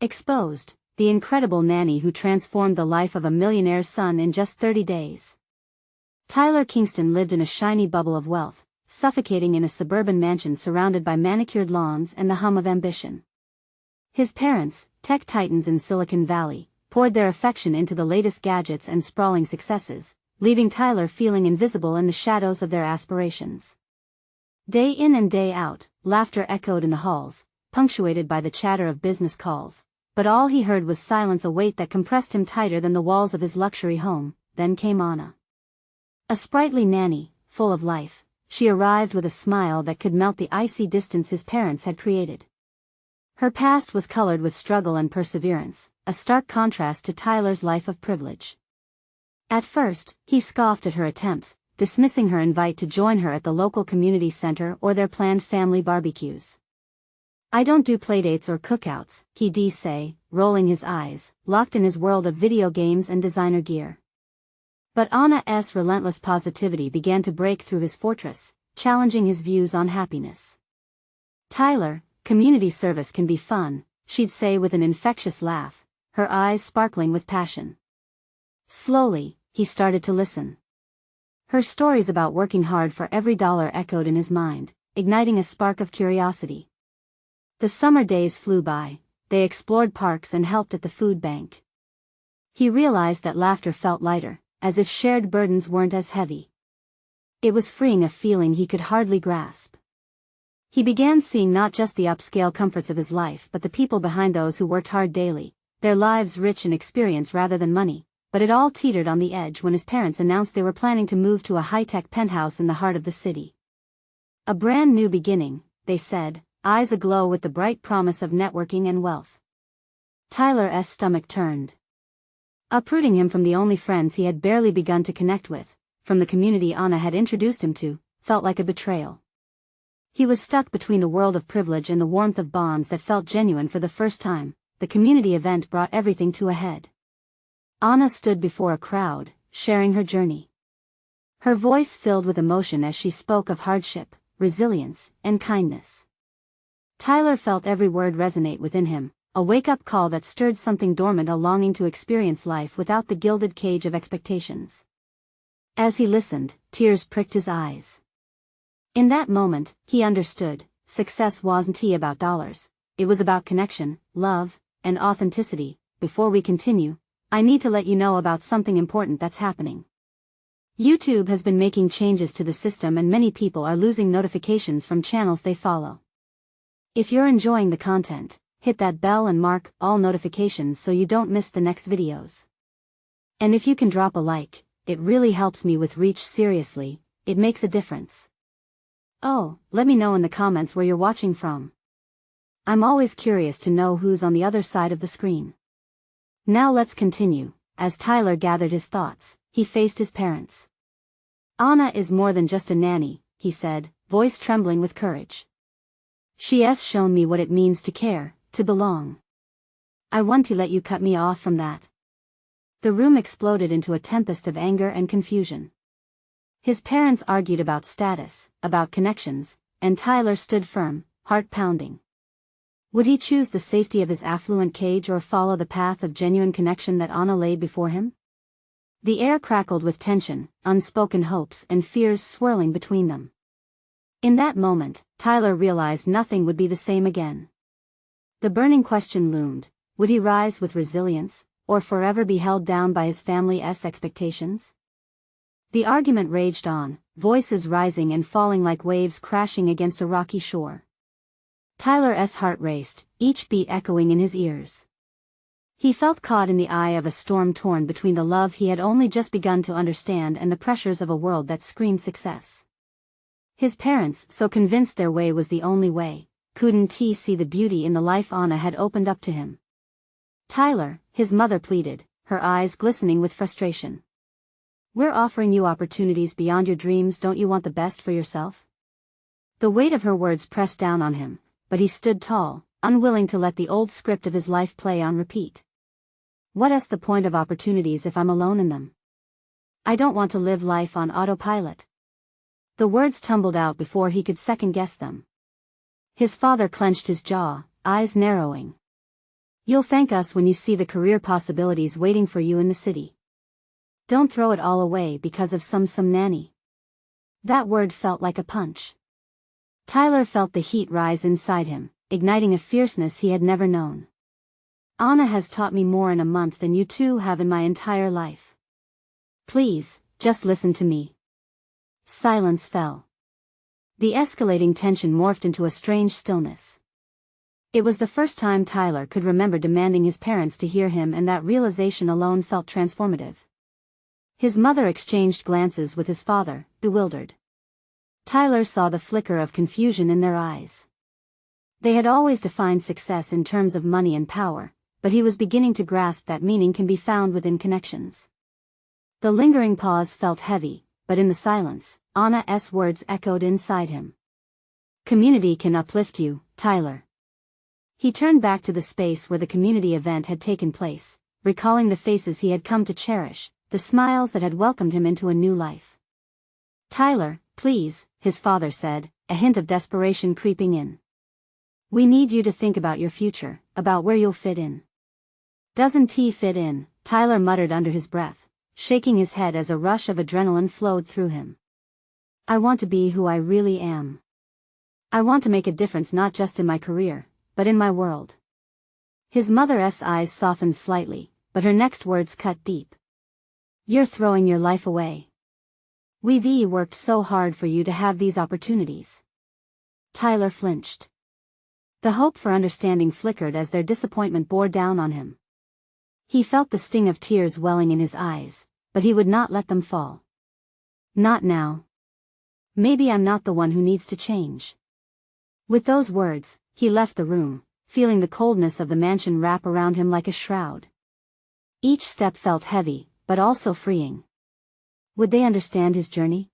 Exposed, the incredible nanny who transformed the life of a millionaire's son in just 30 days. Tyler Kingston lived in a shiny bubble of wealth, suffocating in a suburban mansion surrounded by manicured lawns and the hum of ambition. His parents, tech titans in Silicon Valley, poured their affection into the latest gadgets and sprawling successes, leaving Tyler feeling invisible in the shadows of their aspirations. Day in and day out, laughter echoed in the halls, punctuated by the chatter of business calls, but all he heard was silence, a weight that compressed him tighter than the walls of his luxury home. Then came Anna. A sprightly nanny, full of life, she arrived with a smile that could melt the icy distance his parents had created. Her past was colored with struggle and perseverance, a stark contrast to Tyler's life of privilege. At first, he scoffed at her attempts, dismissing her invite to join her at the local community center or their planned family barbecues. "I don't do playdates or cookouts," he'd say, rolling his eyes, locked in his world of video games and designer gear. But Anna's relentless positivity began to break through his fortress, challenging his views on happiness. "Tyler, community service can be fun," she'd say with an infectious laugh, her eyes sparkling with passion. Slowly, he started to listen. Her stories about working hard for every dollar echoed in his mind, igniting a spark of curiosity. The summer days flew by, they explored parks and helped at the food bank. He realized that laughter felt lighter, as if shared burdens weren't as heavy. It was freeing, a feeling he could hardly grasp. He began seeing not just the upscale comforts of his life but the people behind those who worked hard daily, their lives rich in experience rather than money. But it all teetered on the edge when his parents announced they were planning to move to a high-tech penthouse in the heart of the city. A brand new beginning, they said, eyes aglow with the bright promise of networking and wealth. Tyler's stomach turned. Uprooting him from the only friends he had barely begun to connect with, from the community Anna had introduced him to, felt like a betrayal. He was stuck between the world of privilege and the warmth of bonds that felt genuine. For the first time, the community event brought everything to a head. Anna stood before a crowd, sharing her journey. Her voice filled with emotion as she spoke of hardship, resilience, and kindness. Tyler felt every word resonate within him, a wake-up call that stirred something dormant, a longing to experience life without the gilded cage of expectations. As he listened, tears pricked his eyes. In that moment, he understood, success wasn't about dollars, it was about connection, love, and authenticity. Before we continue, I need to let you know about something important that's happening. YouTube has been making changes to the system and many people are losing notifications from channels they follow. If you're enjoying the content, hit that bell and mark all notifications so you don't miss the next videos. And if you can drop a like, it really helps me with reach. Seriously, it makes a difference. Oh, let me know in the comments where you're watching from. I'm always curious to know who's on the other side of the screen. Now let's continue. As Tyler gathered his thoughts, he faced his parents. "Anna is more than just a nanny," he said, voice trembling with courage. "She's shown me what it means to care, to belong. I want to let you cut me off from that." The room exploded into a tempest of anger and confusion. His parents argued about status, about connections, and Tyler stood firm, heart pounding. Would he choose the safety of his affluent cage or follow the path of genuine connection that Anna laid before him? The air crackled with tension, unspoken hopes and fears swirling between them. In that moment, Tyler realized nothing would be the same again. The burning question loomed: would he rise with resilience, or forever be held down by his family's expectations? The argument raged on, voices rising and falling like waves crashing against a rocky shore. Tyler's heart raced, each beat echoing in his ears. He felt caught in the eye of a storm, torn between the love he had only just begun to understand and the pressures of a world that screamed success. His parents, so convinced their way was the only way, couldn't see the beauty in the life Anna had opened up to him. "Tyler," his mother pleaded, her eyes glistening with frustration. "We're offering you opportunities beyond your dreams. Don't you want the best for yourself?" The weight of her words pressed down on him, but he stood tall, unwilling to let the old script of his life play on repeat. "What's the point of opportunities if I'm alone in them? I don't want to live life on autopilot." The words tumbled out before he could second-guess them. His father clenched his jaw, eyes narrowing. You'll thank us when you see the career possibilities waiting for you in the city. Don't throw it all away because of some nanny. That word felt like a punch. Tyler felt the heat rise inside him, igniting a fierceness he had never known. Anna has taught me more in a month than you two have in my entire life. Please, just listen to me. Silence fell. The escalating tension morphed into a strange stillness. It was the first time Tyler could remember demanding his parents to hear him, and that realization alone felt transformative. His mother exchanged glances with his father, bewildered. Tyler saw the flicker of confusion in their eyes. They had always defined success in terms of money and power, but he was beginning to grasp that meaning can be found within connections. The lingering pause felt heavy, but in the silence, Anna's words echoed inside him. Community can uplift you, Tyler. He turned back to the space where the community event had taken place, recalling the faces he had come to cherish, the smiles that had welcomed him into a new life. Tyler, please, his father said, a hint of desperation creeping in. We need you to think about your future, about where you'll fit in. Doesn't he fit in? Tyler muttered under his breath, shaking his head as a rush of adrenaline flowed through him. I want to be who I really am. I want to make a difference not just in my career, but in my world. His mother's eyes softened slightly, but her next words cut deep. You're throwing your life away. We've worked so hard for you to have these opportunities. Tyler flinched. The hope for understanding flickered as their disappointment bore down on him. He felt the sting of tears welling in his eyes, but he would not let them fall. Not now. Maybe I'm not the one who needs to change. With those words, he left the room, feeling the coldness of the mansion wrap around him like a shroud. Each step felt heavy, but also freeing. Would they understand his journey?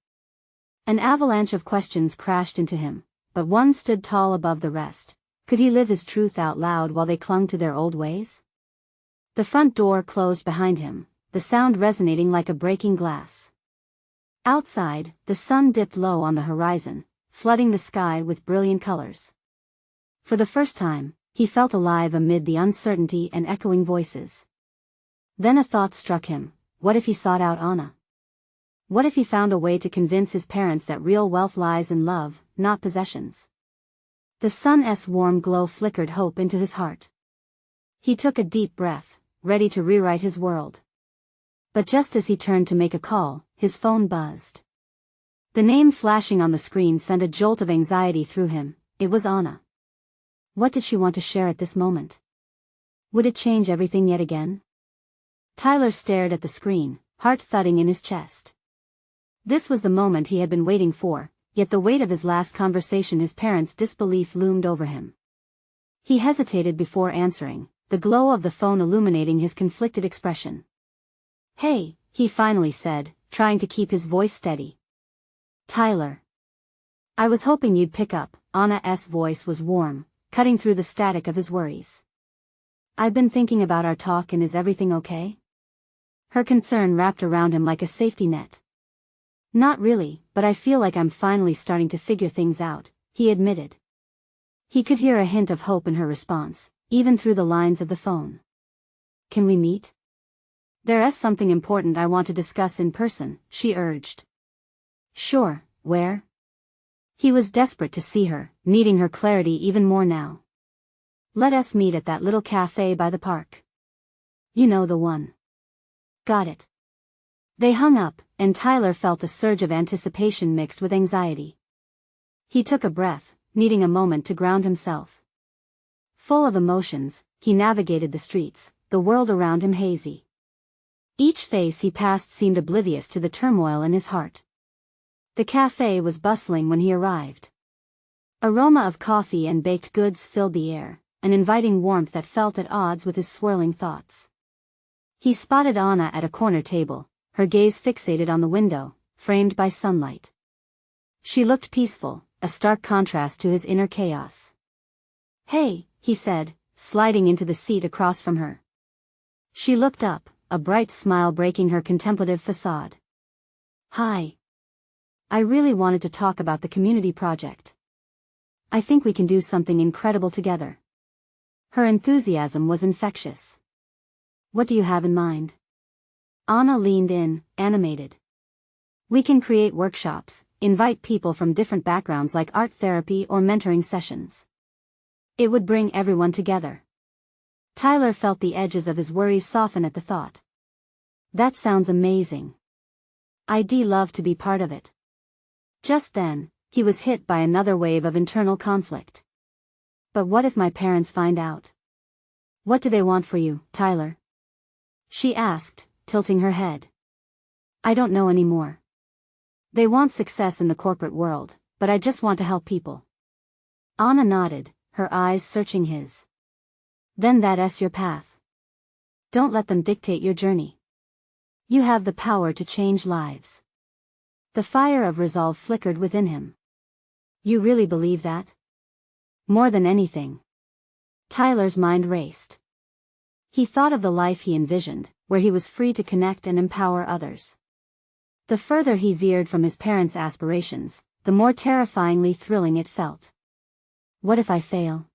An avalanche of questions crashed into him, but one stood tall above the rest. Could he live his truth out loud while they clung to their old ways? The front door closed behind him, the sound resonating like a breaking glass. Outside, the sun dipped low on the horizon, flooding the sky with brilliant colors. For the first time, he felt alive amid the uncertainty and echoing voices. Then a thought struck him. What if he sought out Anna? What if he found a way to convince his parents that real wealth lies in love, not possessions? The sun's warm glow flickered hope into his heart. He took a deep breath, ready to rewrite his world. But just as he turned to make a call, his phone buzzed. The name flashing on the screen sent a jolt of anxiety through him. It was Anna. What did she want to share at this moment? Would it change everything yet again? Tyler stared at the screen, heart thudding in his chest. This was the moment he had been waiting for, yet the weight of his last conversation, his parents' disbelief, loomed over him. He hesitated before answering, the glow of the phone illuminating his conflicted expression. Hey, he finally said, trying to keep his voice steady. Tyler. I was hoping you'd pick up. Anna's voice was warm, cutting through the static of his worries. I've been thinking about our talk, and is everything okay? Her concern wrapped around him like a safety net. Not really, but I feel like I'm finally starting to figure things out, he admitted. He could hear a hint of hope in her response, even through the lines of the phone. Can we meet? There's something important I want to discuss in person, she urged. Sure, where? He was desperate to see her, needing her clarity even more now. Let us meet at that little cafe by the park. You know the one. Got it. They hung up, and Tyler felt a surge of anticipation mixed with anxiety. He took a breath, needing a moment to ground himself. Full of emotions, he navigated the streets, the world around him hazy. Each face he passed seemed oblivious to the turmoil in his heart. The cafe was bustling when he arrived. Aroma of coffee and baked goods filled the air, an inviting warmth that felt at odds with his swirling thoughts. He spotted Anna at a corner table, her gaze fixated on the window, framed by sunlight. She looked peaceful, a stark contrast to his inner chaos. Hey, he said, sliding into the seat across from her. She looked up, a bright smile breaking her contemplative facade. Hi. I really wanted to talk about the community project. I think we can do something incredible together. Her enthusiasm was infectious. What do you have in mind? Anna leaned in, animated. We can create workshops, invite people from different backgrounds like art therapy or mentoring sessions. It would bring everyone together. Tyler felt the edges of his worries soften at the thought. That sounds amazing. I'd love to be part of it. Just then, he was hit by another wave of internal conflict. But what if my parents find out? What do they want for you, Tyler? She asked, tilting her head. I don't know anymore. They want success in the corporate world, but I just want to help people. Anna nodded, her eyes searching his. Then that's your path. Don't let them dictate your journey. You have the power to change lives. The fire of resolve flickered within him. You really believe that? More than anything. Tyler's mind raced. He thought of the life he envisioned, where he was free to connect and empower others. The further he veered from his parents' aspirations, the more terrifyingly thrilling it felt. What if I fail?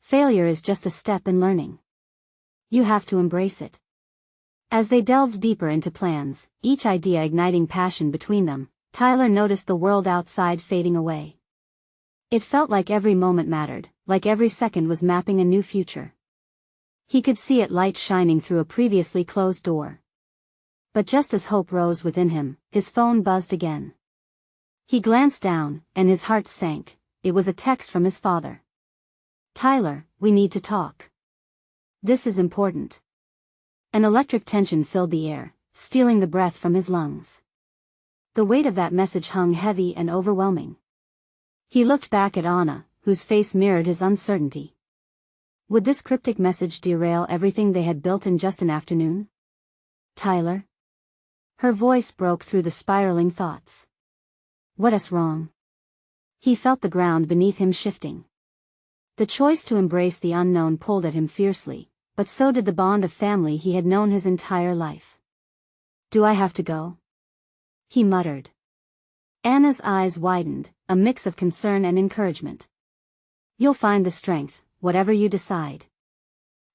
Failure is just a step in learning. You have to embrace it. As they delved deeper into plans, each idea igniting passion between them, Tyler noticed the world outside fading away. It felt like every moment mattered, like every second was mapping a new future. He could see it light shining through a previously closed door. But just as hope rose within him, his phone buzzed again. He glanced down, and his heart sank. It was a text from his father. Tyler, we need to talk. This is important. An electric tension filled the air, stealing the breath from his lungs. The weight of that message hung heavy and overwhelming. He looked back at Anna, whose face mirrored his uncertainty. Would this cryptic message derail everything they had built in just an afternoon? Tyler? Her voice broke through the spiraling thoughts. What's wrong? He felt the ground beneath him shifting. The choice to embrace the unknown pulled at him fiercely, but so did the bond of family he had known his entire life. Do I have to go? He muttered. Anna's eyes widened, a mix of concern and encouragement. You'll find the strength, whatever you decide.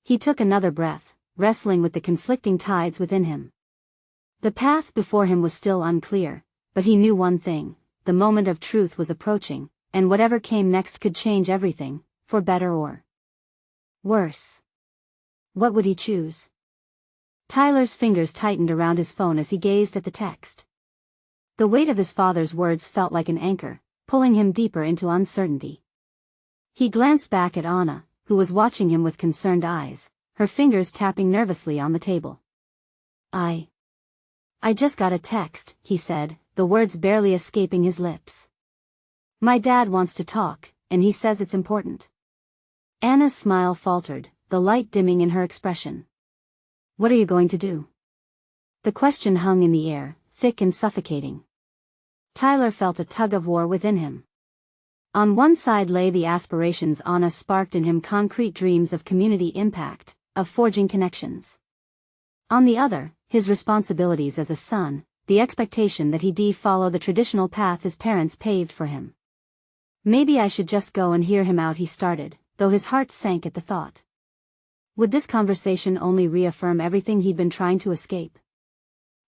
He took another breath, wrestling with the conflicting tides within him. The path before him was still unclear, but he knew one thing: the moment of truth was approaching, and whatever came next could change everything, for better or worse. What would he choose? Tyler's fingers tightened around his phone as he gazed at the text. The weight of his father's words felt like an anchor, pulling him deeper into uncertainty. He glanced back at Anna, who was watching him with concerned eyes, her fingers tapping nervously on the table. I just got a text, he said, the words barely escaping his lips. My dad wants to talk, and he says it's important. Anna's smile faltered, the light dimming in her expression. What are you going to do? The question hung in the air, thick and suffocating. Tyler felt a tug-of-war within him. On one side lay the aspirations Anna sparked in him, concrete dreams of community impact, of forging connections. On the other, his responsibilities as a son, the expectation that he'd follow the traditional path his parents paved for him. Maybe I should just go and hear him out, he started, though his heart sank at the thought. Would this conversation only reaffirm everything he'd been trying to escape?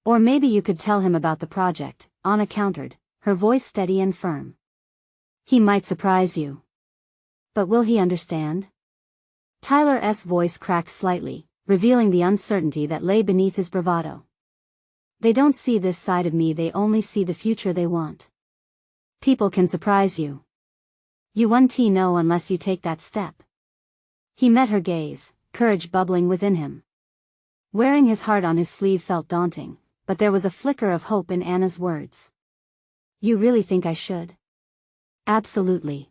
Or maybe you could tell him about the project, Anna countered, her voice steady and firm. He might surprise you. But will he understand? Tyler's voice cracked slightly, revealing the uncertainty that lay beneath his bravado. They don't see this side of me, they only see the future they want. People can surprise you. You won't know unless you take that step. He met her gaze, courage bubbling within him. Wearing his heart on his sleeve felt daunting, but there was a flicker of hope in Anna's words. You really think I should? Absolutely.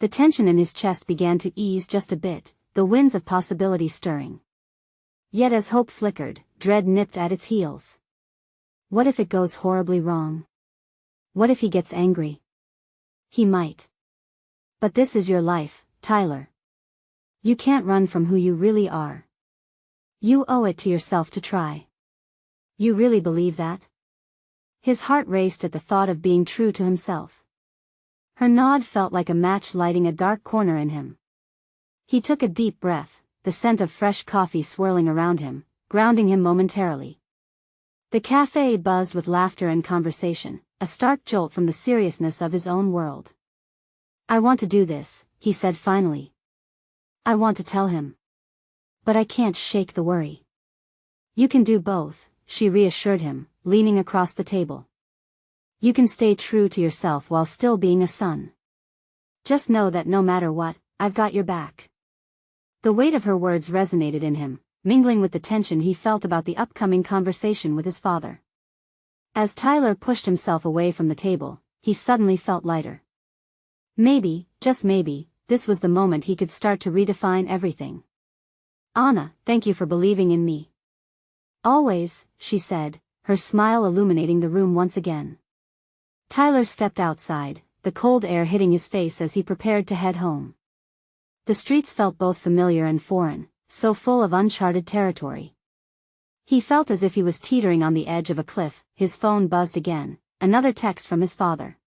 The tension in his chest began to ease just a bit, the winds of possibility stirring. Yet as hope flickered, dread nipped at its heels. What if it goes horribly wrong? What if he gets angry? He might. But this is your life, Tyler. You can't run from who you really are. You owe it to yourself to try. You really believe that? His heart raced at the thought of being true to himself. Her nod felt like a match lighting a dark corner in him. He took a deep breath, the scent of fresh coffee swirling around him, grounding him momentarily. The cafe buzzed with laughter and conversation, a stark jolt from the seriousness of his own world. "I want to do this," he said finally. "I want to tell him. But I can't shake the worry." "You can do both," she reassured him, leaning across the table. "You can stay true to yourself while still being a son. Just know that no matter what, I've got your back." The weight of her words resonated in him, mingling with the tension he felt about the upcoming conversation with his father. As Tyler pushed himself away from the table, he suddenly felt lighter. Maybe, just maybe, this was the moment he could start to redefine everything. "Anna, thank you for believing in me." "Always," she said, her smile illuminating the room once again. Tyler stepped outside, the cold air hitting his face as he prepared to head home. The streets felt both familiar and foreign, so full of uncharted territory. He felt as if he was teetering on the edge of a cliff. His phone buzzed again, another text from his father.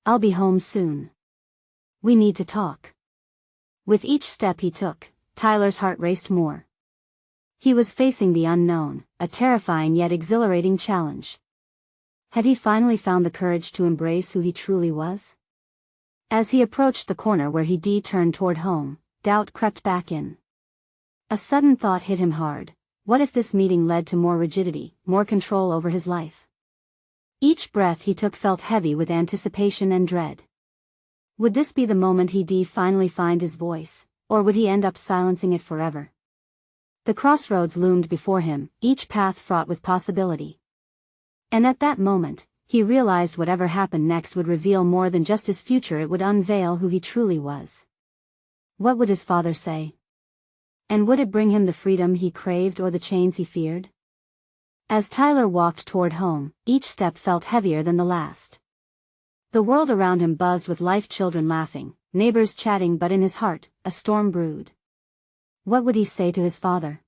"I'll be home soon. We need to talk." With each step he took, Tyler's heart raced more. He was facing the unknown, a terrifying yet exhilarating challenge. Had he finally found the courage to embrace who he truly was? As he approached the corner where he turned toward home, doubt crept back in. A sudden thought hit him hard. What if this meeting led to more rigidity, more control over his life? Each breath he took felt heavy with anticipation and dread. Would this be the moment he'd finally find his voice, or would he end up silencing it forever? The crossroads loomed before him, each path fraught with possibility. And at that moment, he realized whatever happened next would reveal more than just his future. It would unveil who he truly was. What would his father say? And would it bring him the freedom he craved or the chains he feared? As Tyler walked toward home, each step felt heavier than the last. The world around him buzzed with life, children laughing, neighbors chatting, but in his heart, a storm brewed. What would he say to his father?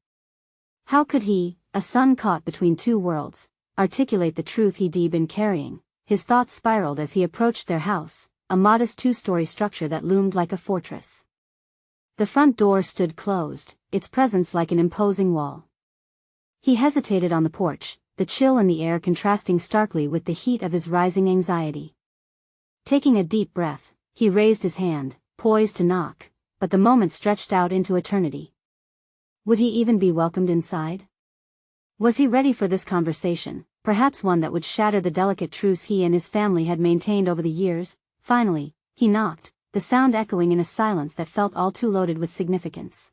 How could he, a son caught between two worlds, articulate the truth he'd been carrying? His thoughts spiraled as he approached their house, a modest two-story structure that loomed like a fortress. The front door stood closed, its presence like an imposing wall. He hesitated on the porch, the chill in the air contrasting starkly with the heat of his rising anxiety. Taking a deep breath, he raised his hand, poised to knock, but the moment stretched out into eternity. Would he even be welcomed inside? Was he ready for this conversation, perhaps one that would shatter the delicate truce he and his family had maintained over the years? Finally, he knocked, the sound echoing in a silence that felt all too loaded with significance.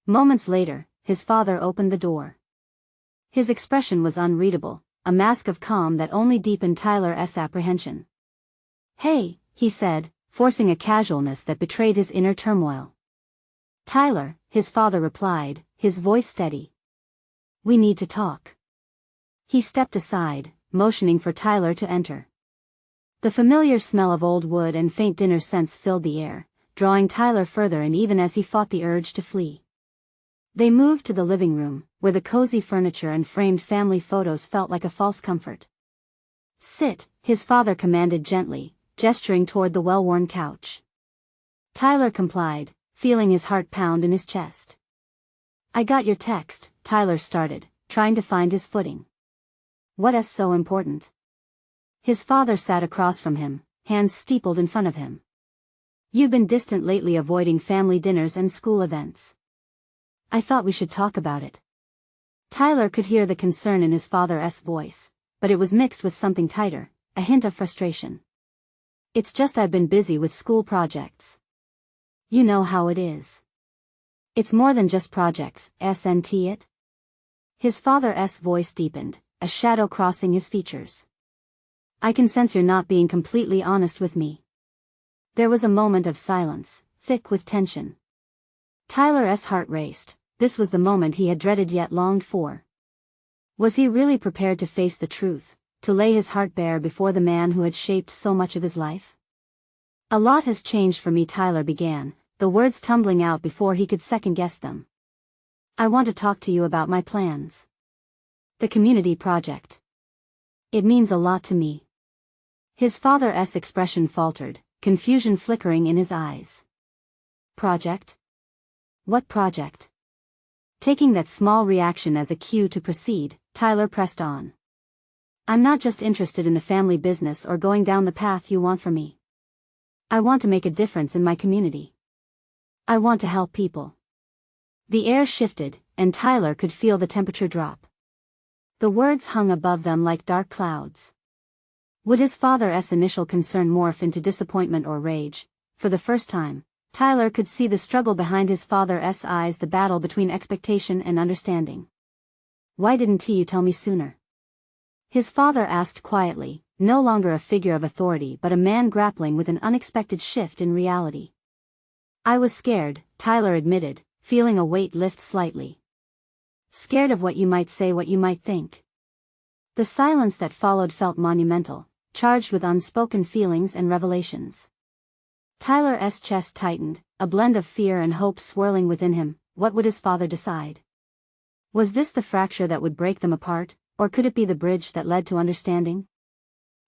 Moments later, his father opened the door. His expression was unreadable, a mask of calm that only deepened Tyler's apprehension. "Hey," he said, forcing a casualness that betrayed his inner turmoil. "Tyler," his father replied, his voice steady. "We need to talk." He stepped aside, motioning for Tyler to enter. The familiar smell of old wood and faint dinner scents filled the air, drawing Tyler further in even as he fought the urge to flee. They moved to the living room, where the cozy furniture and framed family photos felt like a false comfort. "Sit," his father commanded gently, gesturing toward the well-worn couch. Tyler complied, feeling his heart pound in his chest. "I got your text," Tyler started, trying to find his footing. "What's so important?" His father sat across from him, hands steepled in front of him. "You've been distant lately, avoiding family dinners and school events. I thought we should talk about it." Tyler could hear the concern in his father's voice, but it was mixed with something tighter, a hint of frustration. "It's just I've been busy with school projects. You know how it is." "It's more than just projects, isn't it?" His father's voice deepened, a shadow crossing his features. "I can sense you're not being completely honest with me." There was a moment of silence, thick with tension. Tyler's heart raced. This was the moment he had dreaded yet longed for. Was he really prepared to face the truth, to lay his heart bare before the man who had shaped so much of his life? "A lot has changed for me," Tyler began, the words tumbling out before he could second-guess them. "I want to talk to you about my plans. The community project. It means a lot to me." His father's expression faltered, confusion flickering in his eyes. "Project? What project? Taking that small reaction as a cue to proceed, Tyler pressed on. I'm not just interested in the family business or going down the path you want for me. I want to make a difference in my community. I want to help people. The air shifted, and Tyler could feel the temperature drop. The words hung above them like dark clouds. Would his father's initial concern morph into disappointment or rage? For the first time, Tyler could see the struggle behind his father's eyes, the battle between expectation and understanding. Why didn't you tell me sooner? His father asked quietly, no longer a figure of authority but a man grappling with an unexpected shift in reality. I was scared, Tyler admitted, feeling a weight lift slightly. Scared of what you might say, what you might think. The silence that followed felt monumental, charged with unspoken feelings and revelations. Tyler's chest tightened, a blend of fear and hope swirling within him. What would his father decide? Was this the fracture that would break them apart, or could it be the bridge that led to understanding?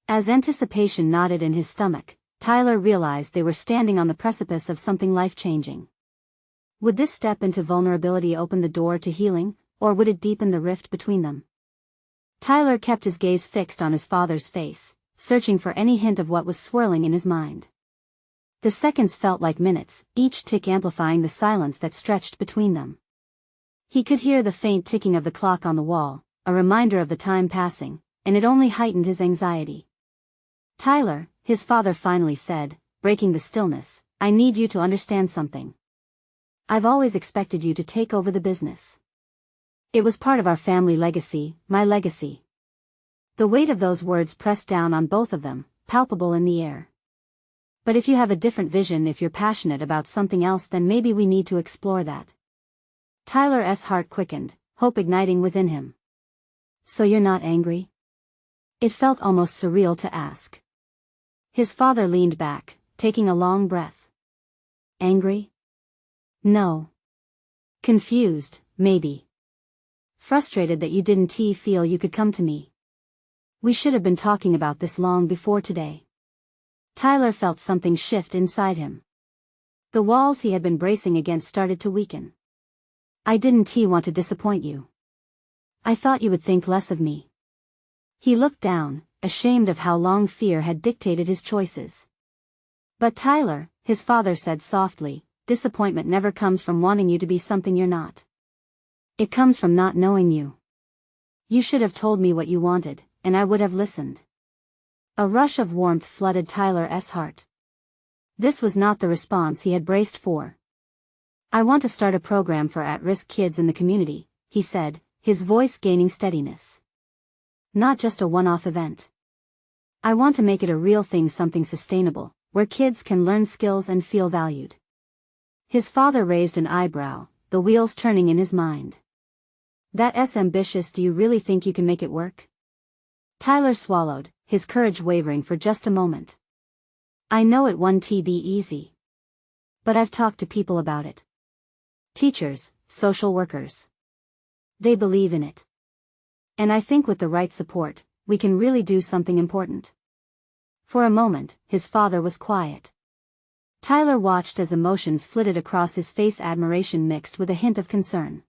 As anticipation knotted in his stomach, Tyler realized they were standing on the precipice of something life-changing. Would this step into vulnerability open the door to healing, or would it deepen the rift between them? Tyler kept his gaze fixed on his father's face, searching for any hint of what was swirling in his mind. The seconds felt like minutes, each tick amplifying the silence that stretched between them. He could hear the faint ticking of the clock on the wall, a reminder of the time passing, and it only heightened his anxiety. Tyler, his father finally said, breaking the stillness, I need you to understand something. I've always expected you to take over the business. It was part of our family legacy, my legacy. The weight of those words pressed down on both of them, palpable in the air. But if you have a different vision, if you're passionate about something else, then maybe we need to explore that. Tyler's heart quickened, hope igniting within him. So you're not angry? It felt almost surreal to ask. His father leaned back, taking a long breath. Angry? No. Confused, maybe. Frustrated that you didn't feel you could come to me. We should have been talking about this long before today. Tyler felt something shift inside him. The walls he had been bracing against started to weaken. I didn't want to disappoint you. I thought you would think less of me. He looked down, ashamed of how long fear had dictated his choices. But Tyler, his father said softly, disappointment never comes from wanting you to be something you're not. It comes from not knowing you. You should have told me what you wanted, and I would have listened. A rush of warmth flooded Tyler's heart. This was not the response he had braced for. I want to start a program for at-risk kids in the community, he said, his voice gaining steadiness. Not just a one-off event. I want to make it a real thing, something sustainable, where kids can learn skills and feel valued. His father raised an eyebrow, the wheels turning in his mind. That's ambitious. Do you really think you can make it work? Tyler swallowed, his courage wavering for just a moment. I know it won't be easy. But I've talked to people about it. Teachers, social workers. They believe in it. And I think with the right support, we can really do something important. For a moment, his father was quiet. Tyler watched as emotions flitted across his face, admiration mixed with a hint of concern.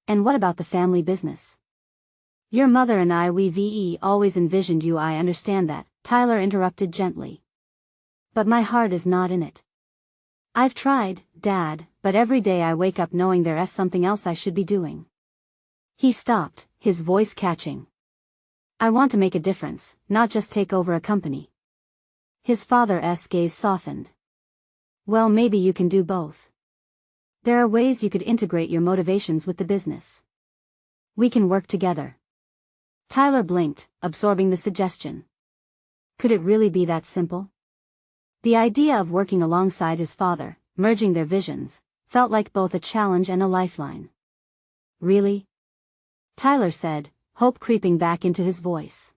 And what about the family business? Your mother and we've always envisioned you. I understand that, Tyler interrupted gently. But my heart is not in it. I've tried, Dad, but every day I wake up knowing there's something else I should be doing. He stopped, his voice catching. I want to make a difference, not just take over a company. His father's gaze softened. Well, maybe you can do both. There are ways you could integrate your motivations with the business. We can work together. Tyler blinked, absorbing the suggestion. Could it really be that simple? The idea of working alongside his father, merging their visions, felt like both a challenge and a lifeline. Really? Tyler said, hope creeping back into his voice.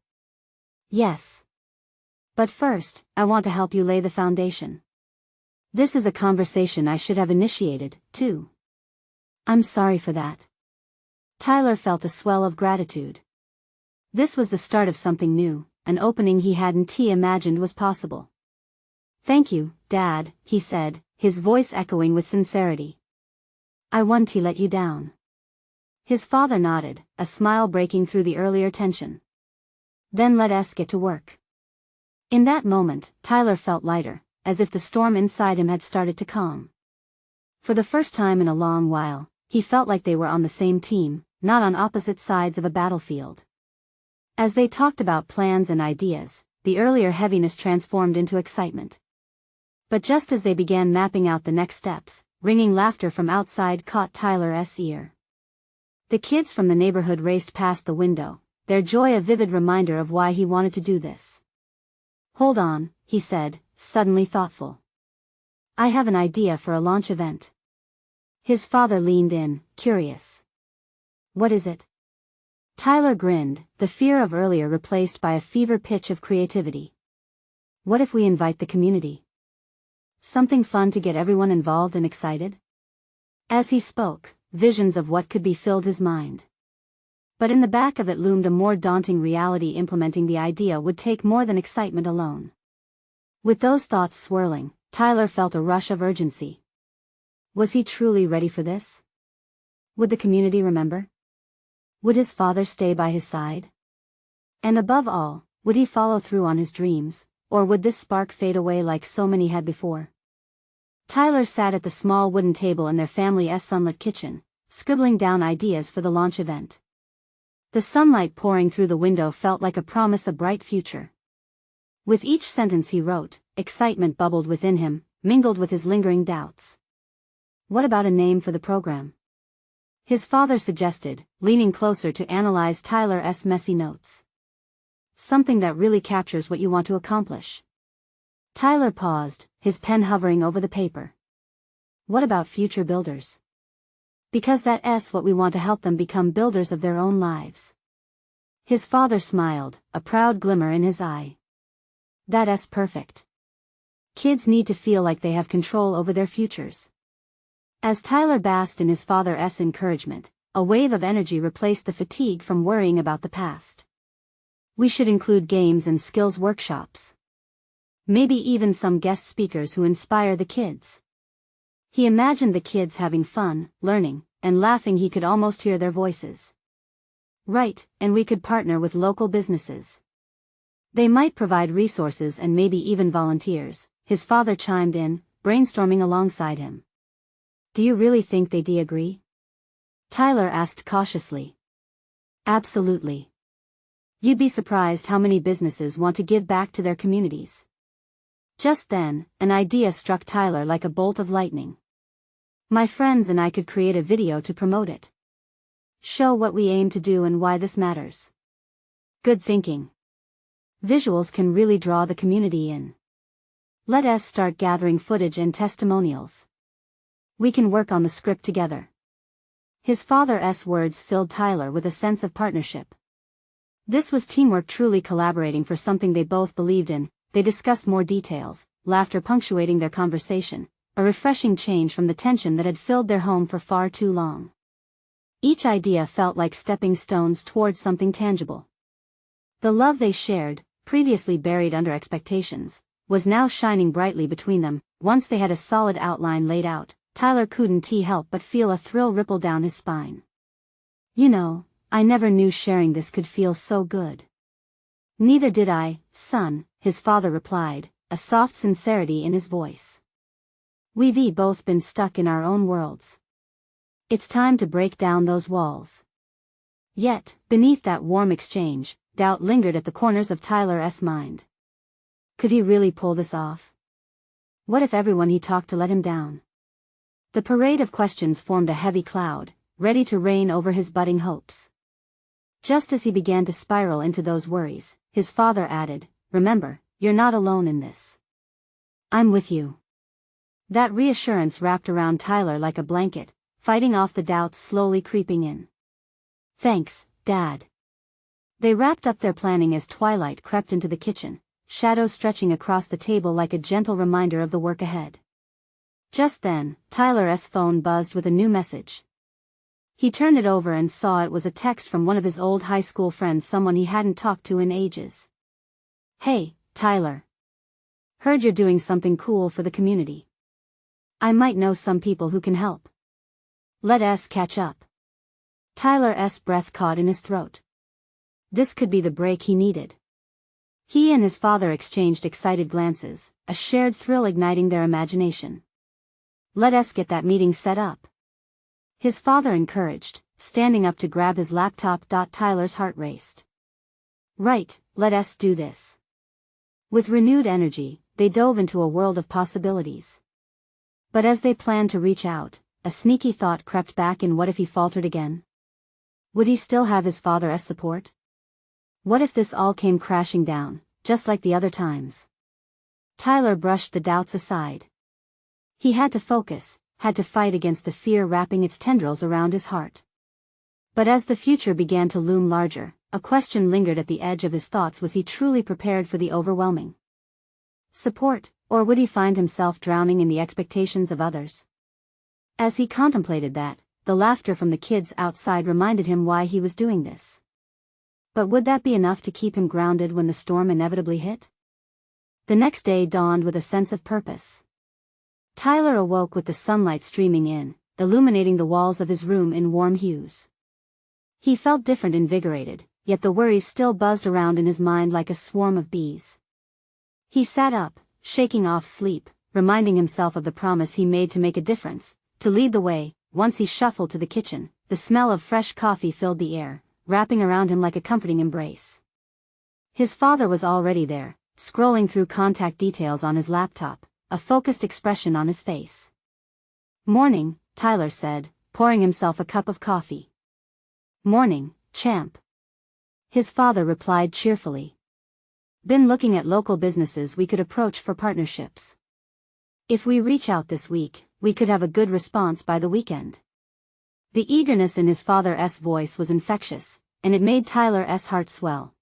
Yes. But first, I want to help you lay the foundation. This is a conversation I should have initiated, too. I'm sorry for that. Tyler felt a swell of gratitude. This was the start of something new, an opening he hadn't imagined was possible. Thank you, Dad, he said, his voice echoing with sincerity. I won't let you down. His father nodded, a smile breaking through the earlier tension. Then let us get to work. In that moment, Tyler felt lighter, as if the storm inside him had started to calm. For the first time in a long while, he felt like they were on the same team, not on opposite sides of a battlefield. As they talked about plans and ideas, the earlier heaviness transformed into excitement. But just as they began mapping out the next steps, ringing laughter from outside caught Tyler's ear. The kids from the neighborhood raced past the window, their joy a vivid reminder of why he wanted to do this. Hold on, he said, suddenly thoughtful. I have an idea for a launch event. His father leaned in, curious. What is it? Tyler grinned, the fear of earlier replaced by a fever pitch of creativity. What if we invite the community? Something fun to get everyone involved and excited? As he spoke, visions of what could be filled his mind. But in the back of it loomed a more daunting reality. Implementing the idea would take more than excitement alone. With those thoughts swirling, Tyler felt a rush of urgency. Was he truly ready for this? Would the community remember? Would his father stay by his side? And above all, would he follow through on his dreams, or would this spark fade away like so many had before? Tyler sat at the small wooden table in their family's sunlit kitchen, scribbling down ideas for the launch event. The sunlight pouring through the window felt like a promise of bright future. With each sentence he wrote, excitement bubbled within him, mingled with his lingering doubts. What about a name for the program? His father suggested, leaning closer to analyze Tyler's messy notes. Something that really captures what you want to accomplish. Tyler paused, his pen hovering over the paper. What about future builders? Because that's what we want, to help them become builders of their own lives. His father smiled, a proud glimmer in his eye. That's perfect. Kids need to feel like they have control over their futures. As Tyler basked in his father's encouragement, a wave of energy replaced the fatigue from worrying about the past. We should include games and skills workshops. Maybe even some guest speakers who inspire the kids. He imagined the kids having fun, learning, and laughing. He could almost hear their voices. Right, and we could partner with local businesses. They might provide resources and maybe even volunteers, his father chimed in, brainstorming alongside him. Do you really think they'd agree? Tyler asked cautiously. Absolutely. You'd be surprised how many businesses want to give back to their communities. Just then, an idea struck Tyler like a bolt of lightning. My friends and I could create a video to promote it. Show what we aim to do and why this matters. Good thinking. Visuals can really draw the community in. Let us start gathering footage and testimonials. We can work on the script together. His father's words filled Tyler with a sense of partnership. This was teamwork, truly collaborating for something they both believed in. They discussed more details, laughter punctuating their conversation, a refreshing change from the tension that had filled their home for far too long. Each idea felt like stepping stones towards something tangible. The love they shared, previously buried under expectations, was now shining brightly between them. Once they had a solid outline laid out, Tyler couldn't help but feel a thrill ripple down his spine. You know, I never knew sharing this could feel so good. Neither did I, son, his father replied, a soft sincerity in his voice. We've both been stuck in our own worlds. It's time to break down those walls. Yet, beneath that warm exchange, doubt lingered at the corners of Tyler's mind. Could he really pull this off? What if everyone he talked to let him down? The parade of questions formed a heavy cloud, ready to rain over his budding hopes. Just as he began to spiral into those worries, his father added, remember, you're not alone in this. I'm with you. That reassurance wrapped around Tyler like a blanket, fighting off the doubts slowly creeping in. Thanks, Dad. They wrapped up their planning as twilight crept into the kitchen, shadows stretching across the table like a gentle reminder of the work ahead. Just then, Tyler's phone buzzed with a new message. He turned it over and saw it was a text from one of his old high school friends, someone he hadn't talked to in ages. Hey, Tyler. Heard you're doing something cool for the community. I might know some people who can help. Let us catch up. Tyler's breath caught in his throat. This could be the break he needed. He and his father exchanged excited glances, a shared thrill igniting their imagination. Let us get that meeting set up. His father encouraged, standing up to grab his laptop. Tyler's heart raced. Right, let us do this. With renewed energy, they dove into a world of possibilities. But as they planned to reach out, a sneaky thought crept back in: what if he faltered again? Would he still have his father's support? What if this all came crashing down, just like the other times? Tyler brushed the doubts aside. He had to focus, had to fight against the fear wrapping its tendrils around his heart. But as the future began to loom larger, a question lingered at the edge of his thoughts: was he truly prepared for the overwhelming support, or would he find himself drowning in the expectations of others? As he contemplated that, the laughter from the kids outside reminded him why he was doing this. But would that be enough to keep him grounded when the storm inevitably hit? The next day dawned with a sense of purpose. Tyler awoke with the sunlight streaming in, illuminating the walls of his room in warm hues. He felt different, invigorated, yet the worries still buzzed around in his mind like a swarm of bees. He sat up, shaking off sleep, reminding himself of the promise he made to make a difference, to lead the way. Once he shuffled to the kitchen, the smell of fresh coffee filled the air, wrapping around him like a comforting embrace. His father was already there, scrolling through contact details on his laptop, a focused expression on his face. "Morning," Tyler said, pouring himself a cup of coffee. "Morning, champ." His father replied cheerfully. "Been looking at local businesses we could approach for partnerships. If we reach out this week, we could have a good response by the weekend." The eagerness in his father's voice was infectious, and it made Tyler's heart swell.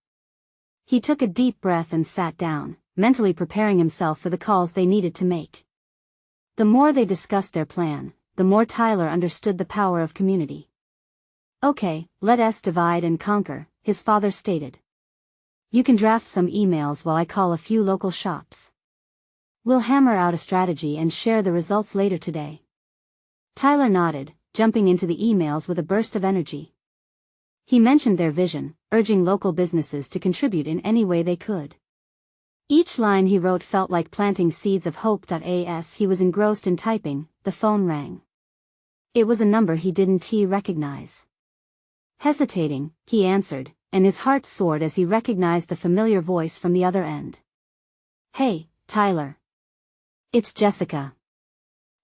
He took a deep breath and sat down, mentally preparing himself for the calls they needed to make. The more they discussed their plan, the more Tyler understood the power of community. "Okay, let us divide and conquer," his father stated. "You can draft some emails while I call a few local shops. We'll hammer out a strategy and share the results later today." Tyler nodded, jumping into the emails with a burst of energy. He mentioned their vision, urging local businesses to contribute in any way they could. Each line he wrote felt like planting seeds of hope. As he was engrossed in typing, the phone rang. It was a number he didn't recognize. Hesitating, he answered, and his heart soared as he recognized the familiar voice from the other end. "Hey, Tyler. It's Jessica."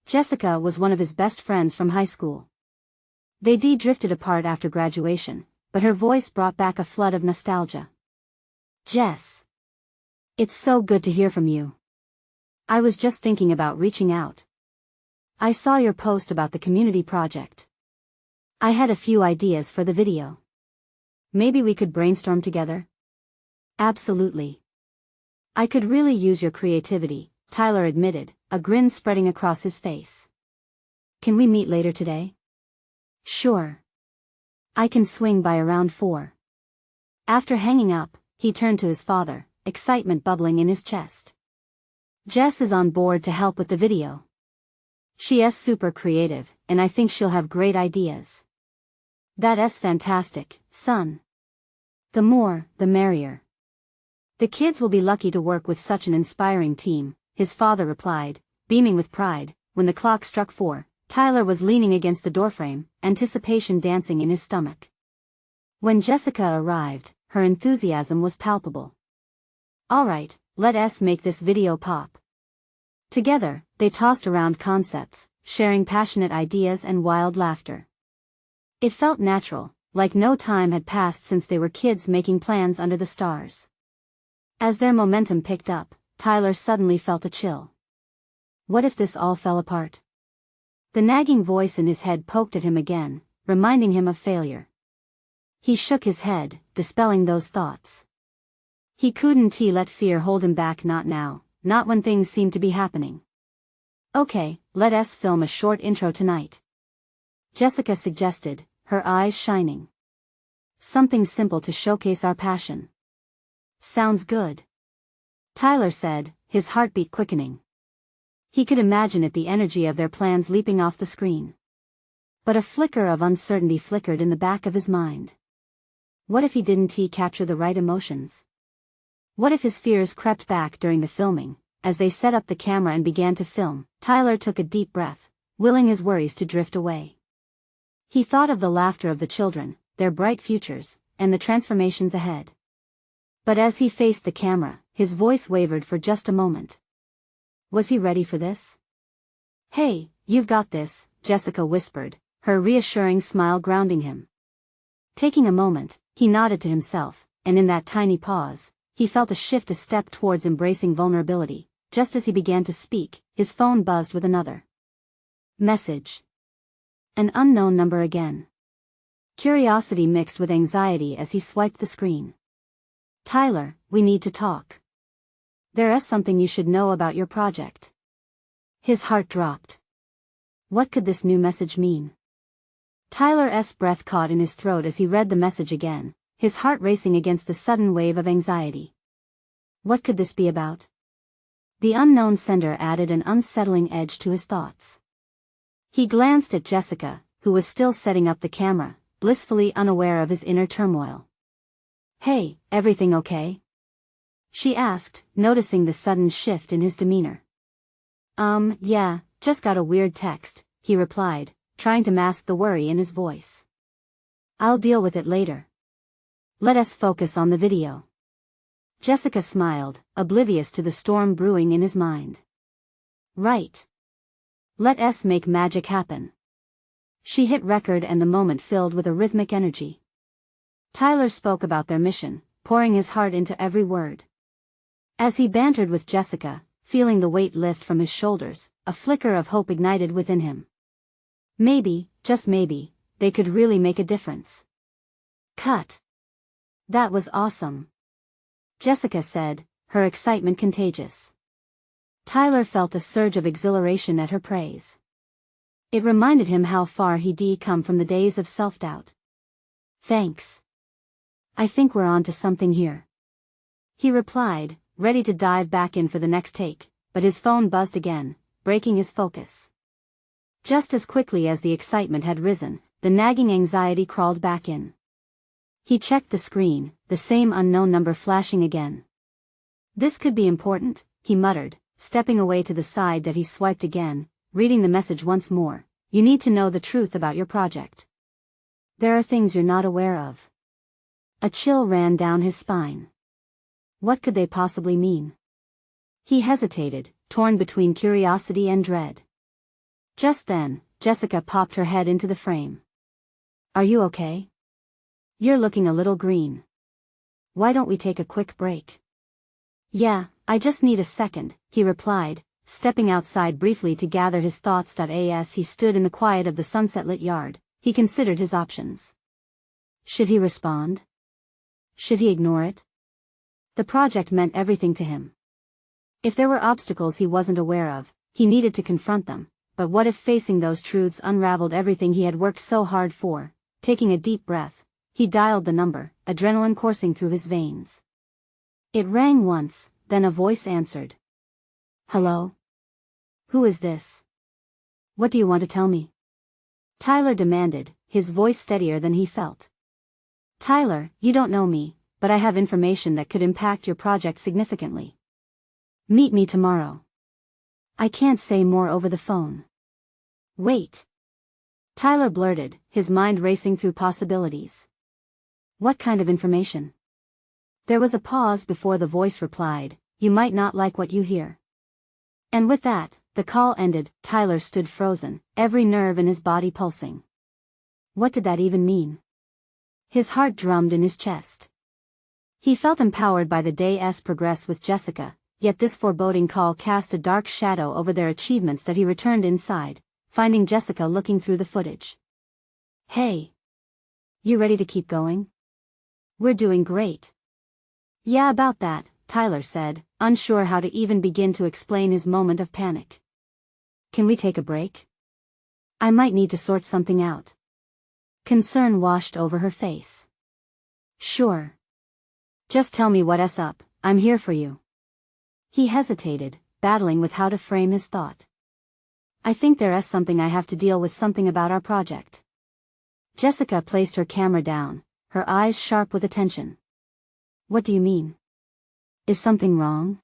Jessica was one of his best friends from high school. They drifted apart after graduation, but her voice brought back a flood of nostalgia. "Jess. It's so good to hear from you. I was just thinking about reaching out. I saw your post about the community project. I had a few ideas for the video. Maybe we could brainstorm together?" "Absolutely. I could really use your creativity," Tyler admitted, a grin spreading across his face. "Can we meet later today?" "Sure. I can swing by around 4. After hanging up, he turned to his father, excitement bubbling in his chest. "Jess is on board to help with the video. She's super creative, and I think she'll have great ideas." "That's fantastic, son. The more, the merrier. The kids will be lucky to work with such an inspiring team," his father replied, beaming with pride. When the clock struck 4, Tyler was leaning against the doorframe, anticipation dancing in his stomach. When Jessica arrived, her enthusiasm was palpable. "All right, let us make this video pop." Together, they tossed around concepts, sharing passionate ideas and wild laughter. It felt natural, like no time had passed since they were kids making plans under the stars. As their momentum picked up, Tyler suddenly felt a chill. What if this all fell apart? The nagging voice in his head poked at him again, reminding him of failure. He shook his head, dispelling those thoughts. He couldn't let fear hold him back, not now, not when things seemed to be happening. "Okay, let us film a short intro tonight," Jessica suggested, her eyes shining. "Something simple to showcase our passion." "Sounds good," Tyler said, his heartbeat quickening. He could imagine the energy of their plans leaping off the screen. But a flicker of uncertainty flickered in the back of his mind. What if he didn't capture the right emotions? What if his fears crept back during the filming? As they set up the camera and began to film, Tyler took a deep breath, willing his worries to drift away. He thought of the laughter of the children, their bright futures, and the transformations ahead. But as he faced the camera, his voice wavered for just a moment. Was he ready for this? "Hey, you've got this," Jessica whispered, her reassuring smile grounding him. Taking a moment, he nodded to himself, and in that tiny pause, he felt a shift, a step towards embracing vulnerability. Just as he began to speak, his phone buzzed with another message. An unknown number again. Curiosity mixed with anxiety as he swiped the screen. "Tyler, we need to talk. There's something you should know about your project." His heart dropped. What could this new message mean? Tyler's breath caught in his throat as he read the message again, his heart racing against the sudden wave of anxiety. What could this be about? The unknown sender added an unsettling edge to his thoughts. He glanced at Jessica, who was still setting up the camera, blissfully unaware of his inner turmoil. "Hey, everything okay?" she asked, noticing the sudden shift in his demeanor. Yeah, just got a weird text," he replied, trying to mask the worry in his voice. "I'll deal with it later. Let us focus on the video." Jessica smiled, oblivious to the storm brewing in his mind. "Right. Let us make magic happen." She hit record and the moment filled with a rhythmic energy. Tyler spoke about their mission, pouring his heart into every word. As he bantered with Jessica, feeling the weight lift from his shoulders, a flicker of hope ignited within him. Maybe, just maybe, they could really make a difference. "Cut. That was awesome," Jessica said, her excitement contagious. Tyler felt a surge of exhilaration at her praise. It reminded him how far he'd come from the days of self-doubt. "Thanks. I think we're on to something here," he replied, ready to dive back in for the next take, but his phone buzzed again, breaking his focus. Just as quickly as the excitement had risen, the nagging anxiety crawled back in. He checked the screen, the same unknown number flashing again. "This could be important," he muttered, stepping away to the side that he swiped again, reading the message once more. "You need to know the truth about your project. There are things you're not aware of." A chill ran down his spine. What could they possibly mean? He hesitated, torn between curiosity and dread. Just then, Jessica popped her head into the frame. "Are you okay? You're looking a little green. Why don't we take a quick break?" "Yeah, I just need a second," he replied, stepping outside briefly to gather his thoughts. As he stood in the quiet of the sunset-lit yard, he considered his options. Should he respond? Should he ignore it? The project meant everything to him. If there were obstacles he wasn't aware of, he needed to confront them, but what if facing those truths unraveled everything he had worked so hard for? Taking a deep breath, he dialed the number, adrenaline coursing through his veins. It rang once, then a voice answered. "Hello? Who is this? What do you want to tell me?" Tyler demanded, his voice steadier than he felt. "Tyler, you don't know me, but I have information that could impact your project significantly. Meet me tomorrow." "I can't say more over the phone." "Wait." Tyler blurted, his mind racing through possibilities. "What kind of information?" There was a pause before the voice replied, "You might not like what you hear." And with that, the call ended. Tyler stood frozen, every nerve in his body pulsing. What did that even mean? His heart drummed in his chest. He felt empowered by the day's progress with Jessica, yet this foreboding call cast a dark shadow over their achievements. That he returned inside, finding Jessica looking through the footage. "Hey. You ready to keep going?" "We're doing great." "Yeah, about that," Tyler said, unsure how to even begin to explain his moment of panic. "Can we take a break? I might need to sort something out." Concern washed over her face. "Sure. Just tell me what's up, I'm here for you." He hesitated, battling with how to frame his thought. I think there's something I have to deal with, something about our project. Jessica placed her camera down, her eyes sharp with attention. What do you mean? Is something wrong?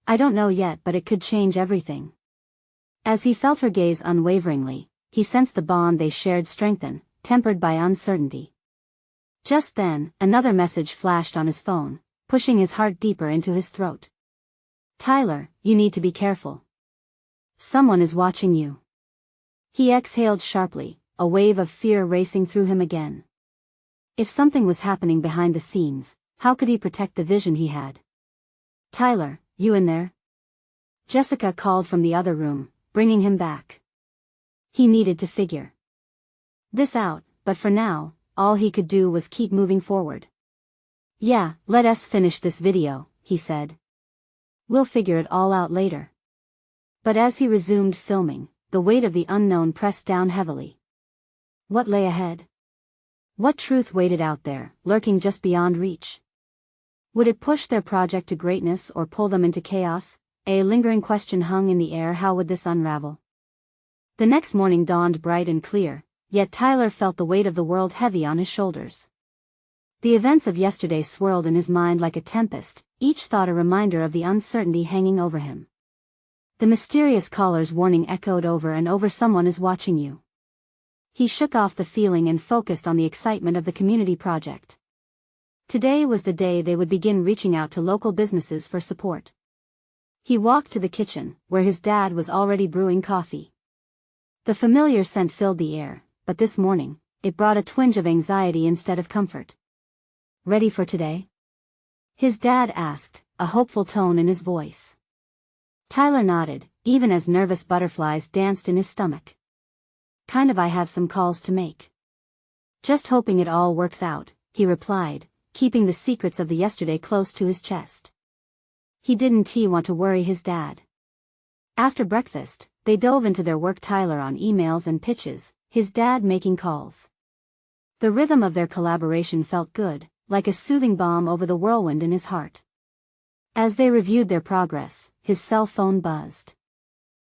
I don't know yet, but it could change everything. As he felt her gaze unwaveringly, he sensed the bond they shared strengthen, tempered by uncertainty. Just then, another message flashed on his phone, pushing his heart deeper into his throat. Tyler, you need to be careful. Someone is watching you. He exhaled sharply, a wave of fear racing through him again. If something was happening behind the scenes, how could he protect the vision he had? Tyler, you in there? Jessica called from the other room, bringing him back. He needed to figure this out, but for now, all he could do was keep moving forward. Yeah, let us finish this video, he said. We'll figure it all out later. But as he resumed filming, the weight of the unknown pressed down heavily. What lay ahead? What truth waited out there, lurking just beyond reach? Would it push their project to greatness or pull them into chaos? A lingering question hung in the air. How would this unravel? The next morning dawned bright and clear, yet Tyler felt the weight of the world heavy on his shoulders. The events of yesterday swirled in his mind like a tempest, each thought a reminder of the uncertainty hanging over him. The mysterious caller's warning echoed over and over: someone is watching you. He shook off the feeling and focused on the excitement of the community project. Today was the day they would begin reaching out to local businesses for support. He walked to the kitchen, where his dad was already brewing coffee. The familiar scent filled the air, but this morning, it brought a twinge of anxiety instead of comfort. Ready for today? His dad asked, a hopeful tone in his voice. Tyler nodded, even as nervous butterflies danced in his stomach. Kind of. I have some calls to make. Just hoping it all works out, he replied, keeping the secrets of the yesterday close to his chest. He didn't want to worry his dad. After breakfast, they dove into their work, Tyler on emails and pitches, his dad making calls. The rhythm of their collaboration felt good, like a soothing balm over the whirlwind in his heart. As they reviewed their progress, his cell phone buzzed.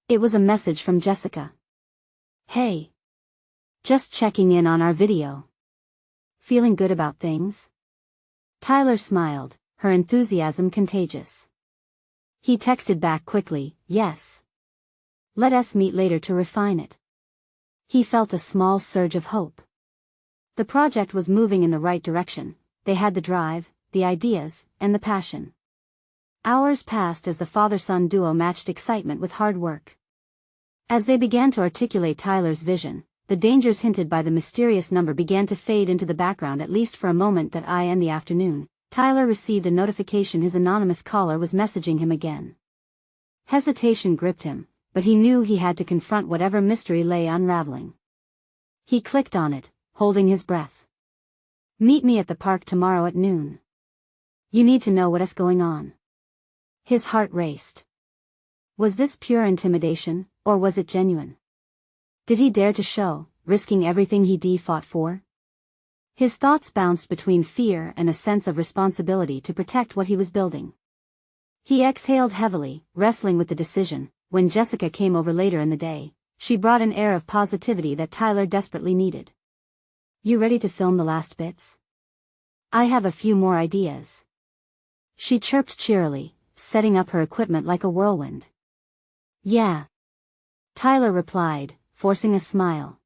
It was a message from Jessica. Hey. Just checking in on our video. Feeling good about things? Tyler smiled, her enthusiasm contagious. He texted back quickly, yes. Let us meet later to refine it. He felt a small surge of hope. The project was moving in the right direction. They had the drive, the ideas, and the passion. Hours passed as the father-son duo matched excitement with hard work. As they began to articulate Tyler's vision, the dangers hinted by the mysterious number began to fade into the background, at least for a moment. That in the afternoon, Tyler received a notification his anonymous caller was messaging him again. Hesitation gripped him, but he knew he had to confront whatever mystery lay unraveling. He clicked on it, holding his breath. Meet me at the park tomorrow at noon. You need to know what's going on. His heart raced. Was this pure intimidation, or was it genuine? Did he dare to show, risking everything he fought for? His thoughts bounced between fear and a sense of responsibility to protect what he was building. He exhaled heavily, wrestling with the decision. When Jessica came over later in the day, she brought an air of positivity that Tyler desperately needed. You ready to film the last bits? I have a few more ideas. She chirped cheerily, setting up her equipment like a whirlwind. Yeah. Tyler replied, forcing a smile.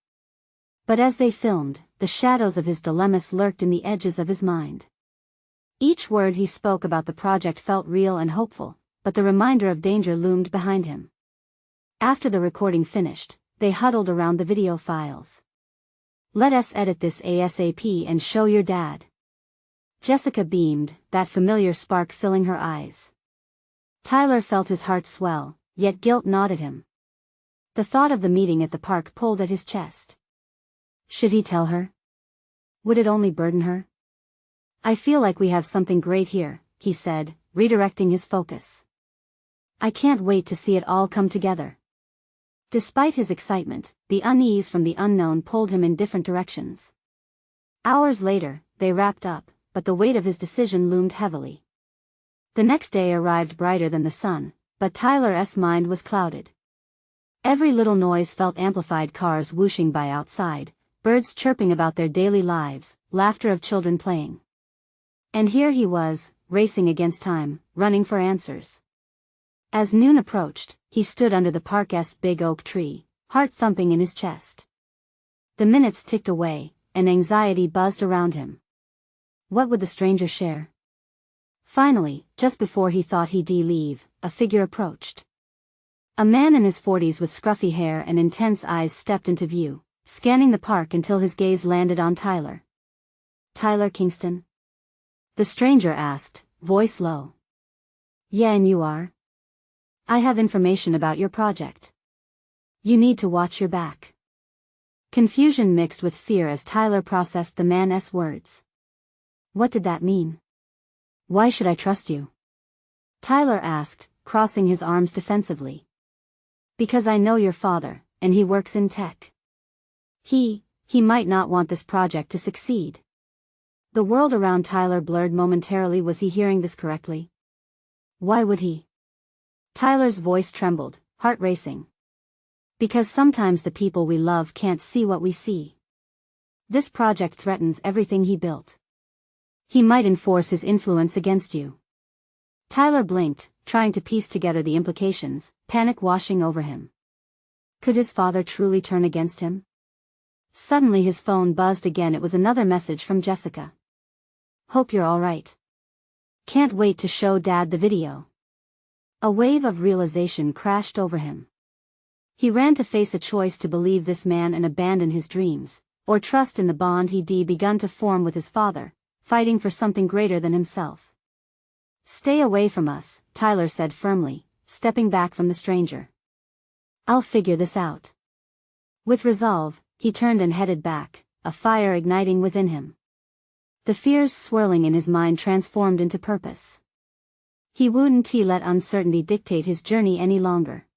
But as they filmed, the shadows of his dilemmas lurked in the edges of his mind. Each word he spoke about the project felt real and hopeful, but the reminder of danger loomed behind him. After the recording finished, they huddled around the video files. Let us edit this ASAP and show your dad. Jessica beamed, that familiar spark filling her eyes. Tyler felt his heart swell, yet guilt gnawed at him. The thought of the meeting at the park pulled at his chest. Should he tell her? Would it only burden her? I feel like we have something great here, he said, redirecting his focus. I can't wait to see it all come together. Despite his excitement, the unease from the unknown pulled him in different directions. Hours later, they wrapped up, but the weight of his decision loomed heavily. The next day arrived brighter than the sun, but Tyler's mind was clouded. Every little noise felt amplified: cars whooshing by outside, birds chirping about their daily lives, laughter of children playing. And here he was, racing against time, running for answers. As noon approached, he stood under the park's big oak tree, heart thumping in his chest. The minutes ticked away, and anxiety buzzed around him. What would the stranger share? Finally, just before he thought he'd leave, a figure approached. A man in his 40s with scruffy hair and intense eyes stepped into view, scanning the park until his gaze landed on Tyler. "Tyler Kingston?" the stranger asked, voice low. "Yeah, and you are? I have information about your project. You need to watch your back." Confusion mixed with fear as Tyler processed the man's words. What did that mean? "Why should I trust you?" Tyler asked, crossing his arms defensively. "Because I know your father, and he works in tech. He might not want this project to succeed." The world around Tyler blurred momentarily. Was he hearing this correctly? Why would he? Tyler's voice trembled, heart racing. "Because sometimes the people we love can't see what we see. This project threatens everything he built. He might enforce his influence against you." Tyler blinked, trying to piece together the implications, panic washing over him. Could his father truly turn against him? Suddenly his phone buzzed again. It was another message from Jessica. "Hope you're alright. Can't wait to show Dad the video." A wave of realization crashed over him. He ran to face a choice: to believe this man and abandon his dreams, or trust in the bond he'd begun to form with his father, fighting for something greater than himself. "Stay away from us," Tyler said firmly, stepping back from the stranger. "I'll figure this out." With resolve, he turned and headed back, a fire igniting within him. The fears swirling in his mind transformed into purpose. He wouldn't let uncertainty dictate his journey any longer.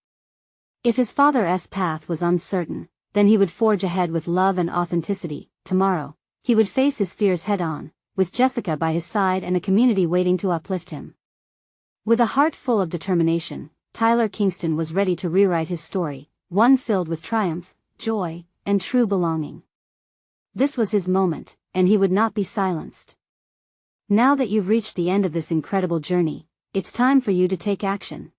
If his father's path was uncertain, then he would forge ahead with love and authenticity. Tomorrow, he would face his fears head-on, with Jessica by his side and a community waiting to uplift him. With a heart full of determination, Tyler Kingston was ready to rewrite his story, one filled with triumph, joy, and true belonging. This was his moment, and he would not be silenced. Now that you've reached the end of this incredible journey, it's time for you to take action.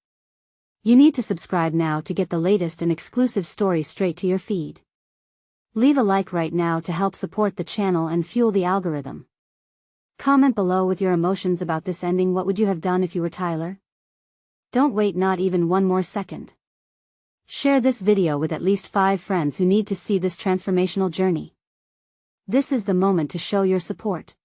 You need to subscribe now to get the latest and exclusive stories straight to your feed. Leave a like right now to help support the channel and fuel the algorithm. Comment below with your emotions about this ending. What would you have done if you were Tyler? Don't wait not even one more second. Share this video with at least 5 friends who need to see this transformational journey. This is the moment to show your support.